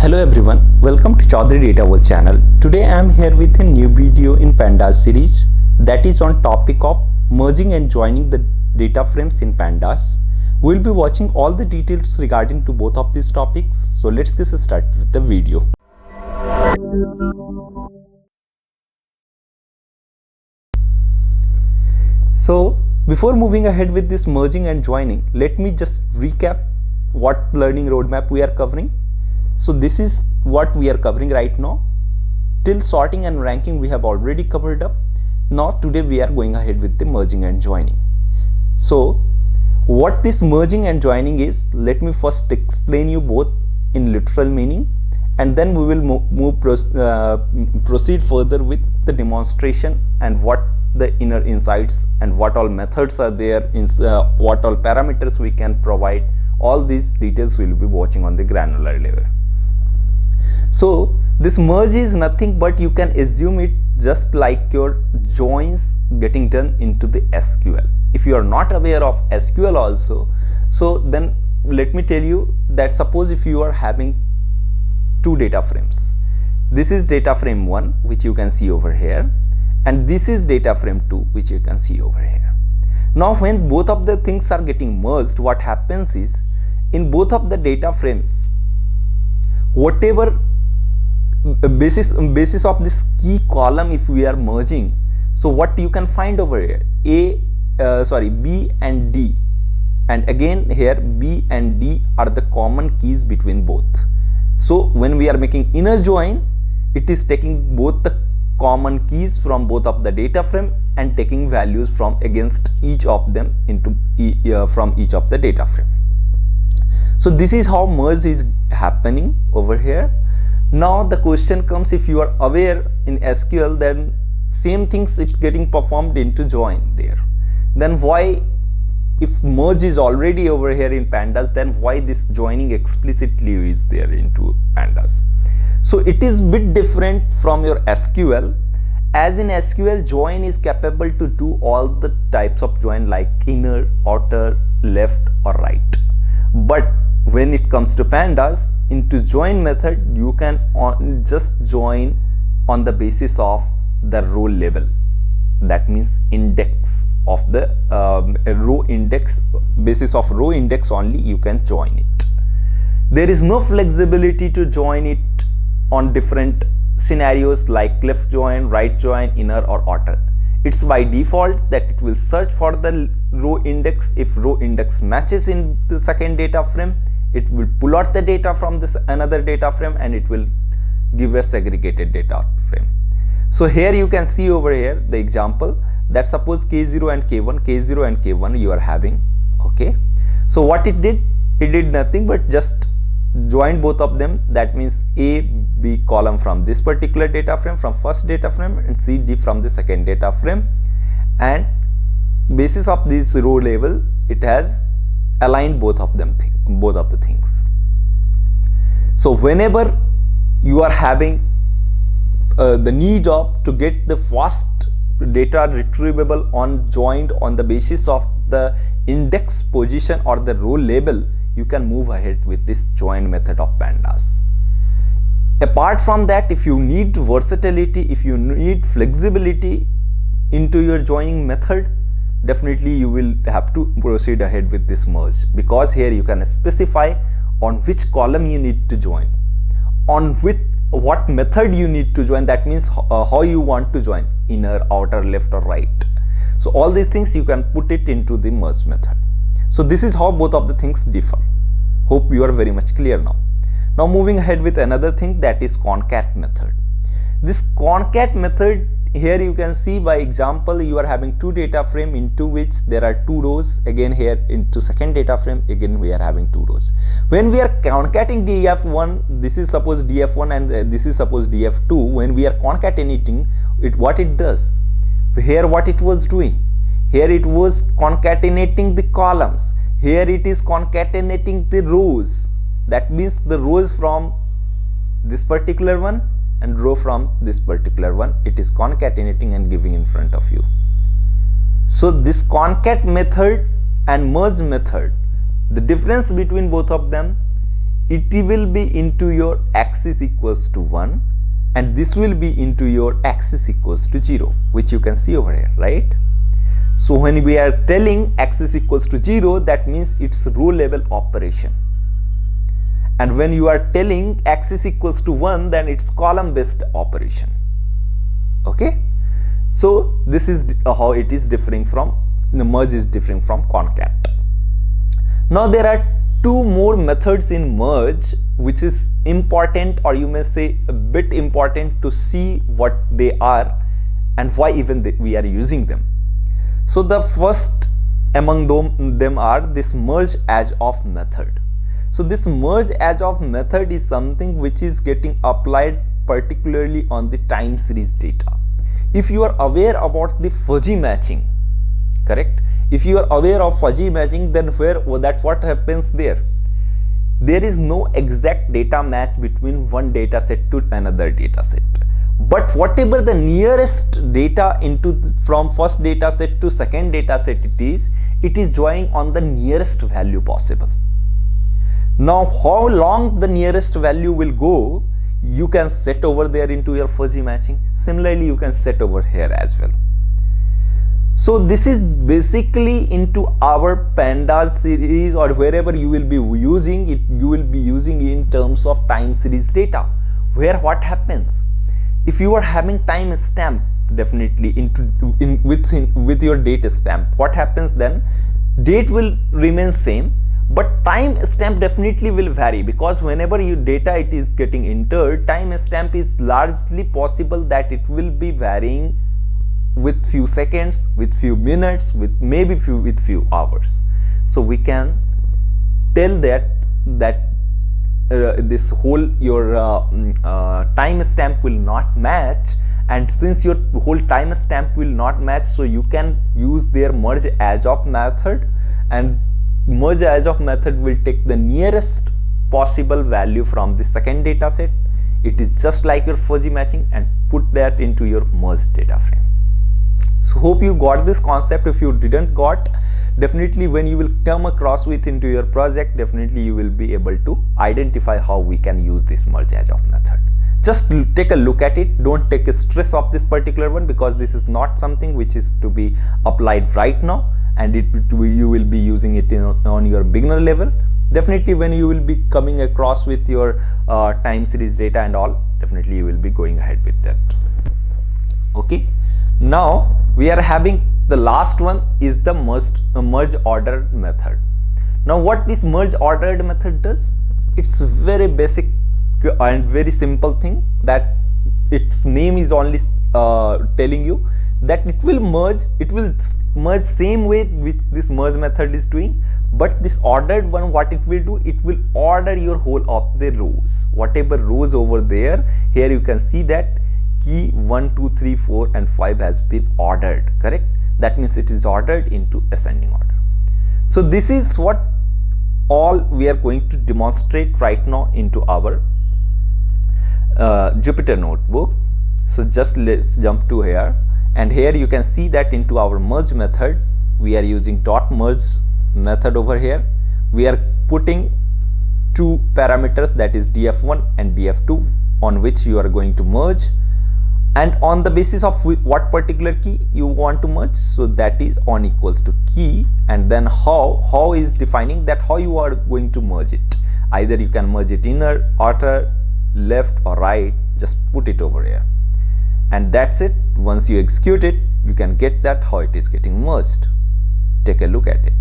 Hello everyone, welcome to Chaudhary Data World channel. Today I am here with a new video in Pandas series that is on topic of merging and joining the data frames in Pandas. We will be watching all the details regarding to both of these topics. So let's get started with the video. So before moving ahead with this merging and joining, let me just recap what learning roadmap we are covering. So this is what we are covering right now. Till sorting and ranking we have already covered up. Now today we are going ahead with the merging and joining. So what this merging and joining is, let me first explain you both in literal meaning, and then we will proceed further with the demonstration and what the inner insights and what all methods are there, what all parameters we can provide. All these details we will be watching on the granular level. So this merge is nothing but you can assume it just like your joins getting done into the SQL. If you are not aware of SQL also, so then let me tell you that suppose if you are having two data frames, this is data frame 1 which you can see over here, and this is data frame 2 which you can see over here. Now when both of the things are getting merged, what happens is in both of the data frames, whatever basis of this key column if we are merging, so what you can find over here, B and D, and again here B and D are the common keys between both. So when we are making inner join, it is taking both the common keys from both of the data frame and taking values from against each of them into from each of the data frame. So this is how merge is happening over here. Now the question comes, if you are aware in SQL, then same things it getting performed into join there. Then why, if merge is already over here in Pandas, then why this joining explicitly is there into Pandas? So it is bit different from your SQL. As in SQL, join is capable to do all the types of join like inner, outer, left or right. But when it comes to Pandas, into join method, you can just join on the basis of the row label. That means index of the row index, basis of row index only you can join it. There is no flexibility to join it on different scenarios like left join, right join, inner or outer. It's by default that it will search for the row index. If row index matches in the second data frame, it will pull out the data from this another data frame and it will give a segregated data frame. So here you can see over here the example that suppose K0 and K1 you are having. Okay, so what it did nothing but just join both of them. That means A, B column from this particular data frame, from first data frame, and C, D from the second data frame, and basis of this row label it has aligned both of the things. So whenever you are having the need of to get the fast data retrievable on joined on the basis of the index position or the row label, you can move ahead with this join method of Pandas. Apart from that, if you need versatility, if you need flexibility into your joining method, definitely you will have to proceed ahead with this merge, because here you can specify on which column you need to join, on what method you need to join. That means how you want to join, inner, outer, left or right. So all these things you can put it into the merge method. So this is how both of the things differ. Hope you are very much clear now. Now moving ahead with another thing, that is concat method. This concat method, here you can see by example, you are having two data frame into which there are two rows. Again here into second data frame, again we are having two rows. When we are concatenating df1, this is suppose df1 and this is suppose df2. When we are concatenating it, what it does here, what it was doing here, it was concatenating the columns. Here it is concatenating the rows. That means the rows from this particular one and row from this particular one, it is concatenating and giving in front of you. So this concat method and merge method, the difference between both of them it will be into your axis equals to 1, and this will be into your axis equals to 0, which you can see over here, right? So when we are telling axis equals to 0, that means it's row level operation. And when you are telling axis equals to 1, then it's column based operation. Okay, so this is how it is differing from the merge is differing from concat. Now there are two more methods in merge which is important, or you may say a bit important, to see what they are and why even we are using them. So the first among them are this merge as of method. So this merge as of method is something which is getting applied particularly on the time series data. If you are aware about the fuzzy matching, correct? If you are aware of fuzzy matching, then what happens there? There is no exact data match between one data set to another data set. But whatever the nearest data from first data set to second data set it is joining on the nearest value possible. Now how long the nearest value will go, you can set over there into your fuzzy matching. Similarly, you can set over here as well. So this is basically into our Pandas series, or wherever you will be using it, you will be using it in terms of time series data, where what happens if you are having time stamp definitely with your date stamp, what happens then? Date will remain same, but time stamp definitely will vary, because whenever your data it is getting entered, time stamp is largely possible that it will be varying with few seconds, with few minutes, with maybe few hours. So we can tell that this whole your time stamp will not match, and since your whole time stamp will not match, so you can use their merge as of method, and merge as of method will take the nearest possible value from the second data set. It is just like your fuzzy matching, and put that into your merge data frame. So hope you got this concept. If you didn't got, definitely when you will come across with into your project, definitely you will be able to identify how we can use this merge as of method. Just take a look at it. Don't take a stress of this particular one, because this is not something which is to be applied right now, and you will be using it on your beginner level. Definitely when you will be coming across with your time series data and all, definitely you will be going ahead with that. Okay, now we are having the last one is the merge ordered method. Now what this merge ordered method does, it's very basic and very simple thing, that its name is only telling you that it will merge same way which this merge method is doing, but this ordered one, what it will do, it will order your whole of the rows, whatever rows over there. Here you can see that key 1, 2, 3, 4 and 5 has been ordered, correct? That means it is ordered into ascending order. So this is what all we are going to demonstrate right now into our Jupyter notebook. So just let's jump to here, and here you can see that into our merge method we are using dot merge method. Over here we are putting two parameters, that is df1 and df2, on which you are going to merge, and on the basis of what particular key you want to merge, so that is on equals to key, and then how is defining that how you are going to merge it. Either you can merge it inner, outer, left or right, just put it over here, and that's it. Once you execute it, you can get that how it is getting merged. Take a look at it.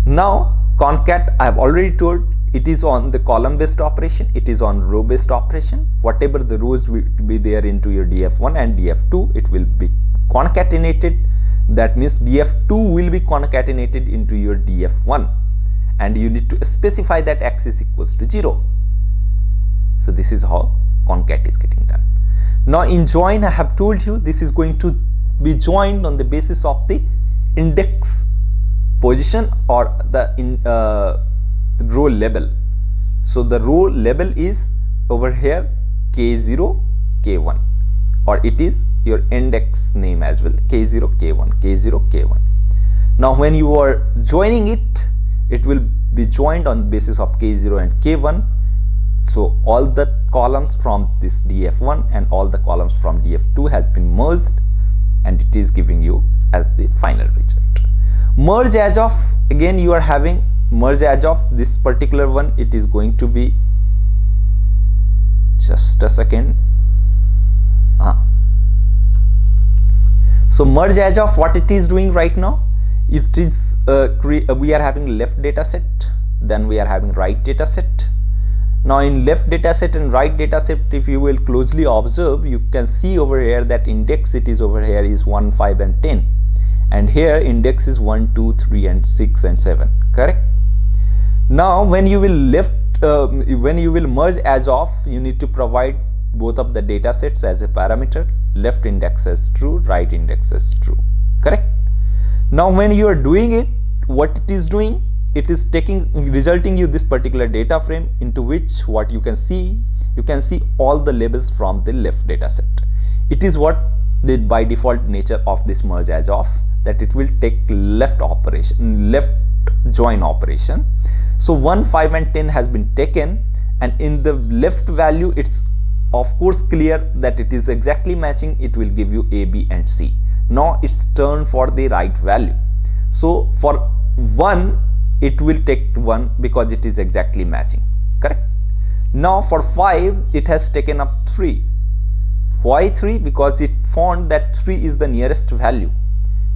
Now concat, I have already told, it is on the column based operation, it is on row based operation. Whatever the rows will be there into your df1 and df2, it will be concatenated. That means df2 will be concatenated into your df1, and you need to specify that axis equals to 0. So this is how concat is getting done. Now in join, I have told you this is going to be joined on the basis of the index position or the row label. So the row label is over here k0 k1, or it is your index name as well, k0 k1 k0 k1. Now when you are joining it, it will be joined on basis of K0 and K1. So all the columns from this df1 and all the columns from df2 has been merged, and it is giving you as the final result. Merge as of, again you are having merge as of this particular one, it is going to be, just a second. So merge as of, what it is doing right now, it is we are having left data set, then we are having right data set. Now in left data set and right data set, if you will closely observe, you can see over here that index it is over here is 1, 5 and 10, and here index is 1, 2, 3 and 6 and 7, correct? Now when you will merge as of, you need to provide both of the data sets as a parameter, left index as true, right index as true, correct? Now when you are doing it, what it is doing, it is resulting you this particular data frame, into which what you can see all the labels from the left data set. It is what the by default nature of this merge as of, that it will take left join operation. So 1, 5 and 10 has been taken, and in the left value it's of course clear that it is exactly matching, it will give you A, B and C. Now it's turn for the right value. So for 1 it will take 1 because it is exactly matching, correct? Now for 5 it has taken up 3. Why 3? Because it found that 3 is the nearest value.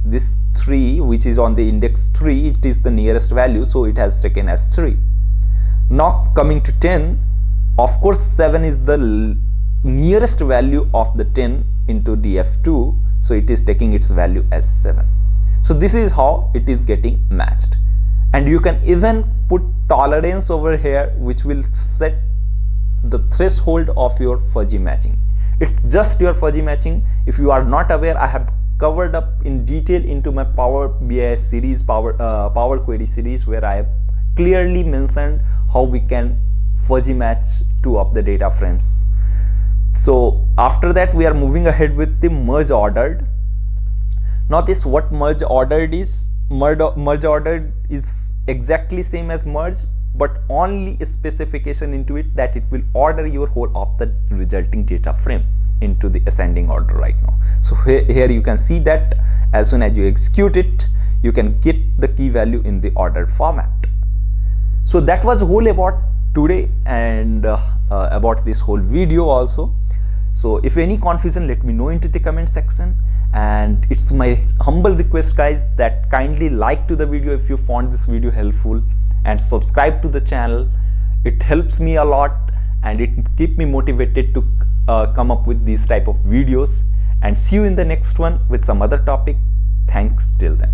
This 3 which is on the index 3, it is the nearest value, so it has taken as 3. Now coming to 10, of course 7 is the nearest value of the 10 into df2, so it is taking its value as 7. So this is how it is getting matched. And you can even put tolerance over here, which will set the threshold of your fuzzy matching. It's just your fuzzy matching. If you are not aware, I have covered up in detail into my Power BI series, Power Query series, where I have clearly mentioned how we can fuzzy match two of the data frames. So after that, we are moving ahead with the merge ordered. Now this what merge ordered is. Merge ordered is exactly same as merge, but only a specification into it that it will order your whole of the resulting data frame into the ascending order right now. So here you can see that as soon as you execute it, you can get the key value in the ordered format. So that was whole about today, and about this whole video also. So if any confusion, let me know into the comment section. And it's my humble request, guys, that kindly like to the video if you found this video helpful, and subscribe to the channel. It helps me a lot, and it keep me motivated to come up with these type of videos. And see you in the next one with some other topic. Thanks till then.